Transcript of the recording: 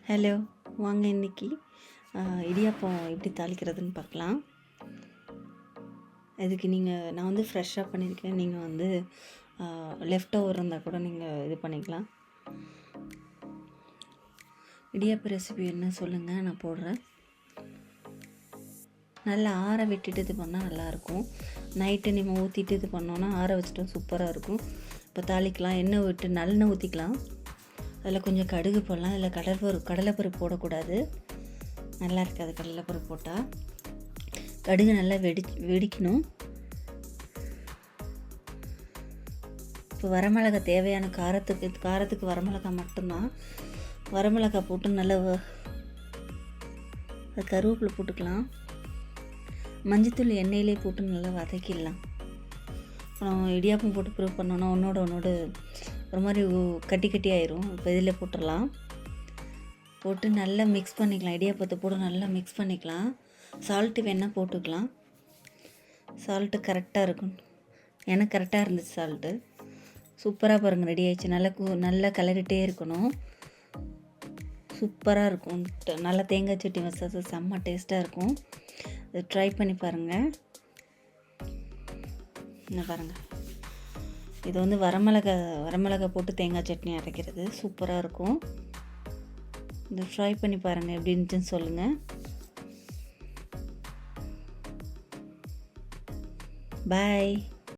Hello, வாங்க இன்றைக்கி இடியாப்பம் எப்படி தாளிக்கிறதுன்னு பார்க்கலாம். இதுக்கு நான் வந்து ஃப்ரெஷ்ஷாக பண்ணியிருக்கேன். நீங்கள் வந்து லெஃப்ட் ஓவர் இருந்தால் கூட நீங்கள் இது பண்ணிக்கலாம். இடியாப்ப ரெசிபி என்ன சொல்லுங்கள், நான் போடுறேன். நல்லா ஆற விட்டுட்டு இது பண்ணால் நல்லாயிருக்கும். நைட்டு நம்ம ஊற்றிட்டு இது பண்ணோன்னா ஆற வச்சுட்டோம், சூப்பராக இருக்கும். இப்போ தாளிக்கலாம். எண்ணெய் விட்டு நல்லெண்ணெய் ஊற்றிக்கலாம். அதில் கொஞ்சம் கடுகு போடலாம். அதில் கடலைப்பருப்பு போடக்கூடாது, நல்லா இருக்காது கடலைப்பருப்பு போட்டால். கடுகு நல்லா வெடிக்கணும். இப்போ வரமிளகாய் தேவையான காரத்துக்கு வரமிளகாய் மட்டும்தான். வரமிளகாய் போட்டு நல்லா கருவேப்பிலை போட்டுக்கலாம். மஞ்சத்தூள் எண்ணெயிலே போட்டு நல்லா வதக்கிடலாம். அப்புறம் இடியாப்பம் போட்டு ப்ரூவ் பண்ணோன்னா ஒன்றோடு ஒரு மாதிரி கட்டி ஆயிரும். இப்போ இதில் போட்டுடலாம். போட்டு நல்லா மிக்ஸ் பண்ணிக்கலாம். இடியாப்பத்தை போட்டு நல்லா மிக்ஸ் பண்ணிக்கலாம். சால்ட்டு வேணால் போட்டுக்கலாம். சால்ட்டு கரெக்டாக இருக்கும். எனக்கு கரெக்டாக இருந்துச்சு சால்ட்டு. சூப்பராக பாருங்கள், ரெடி ஆயிடுச்சு. நல்லா கிளறிட்டே இருக்கணும். சூப்பராக இருக்கும். நல்லா தேங்காய் சட்னி வச்சா செம்ம டேஸ்ட்டாக இருக்கும். இதை ட்ரை பண்ணி பாருங்கள். என்ன பாருங்கள், இது வந்து வரமிளகாய் போட்டு தேங்காய் சட்னி அரைக்கிறது சூப்பராக இருக்கும். இதை ட்ரை பண்ணி பாருங்கள், எப்படி இருந்துச்சுன்னு சொல்லுங்கள். பாய்.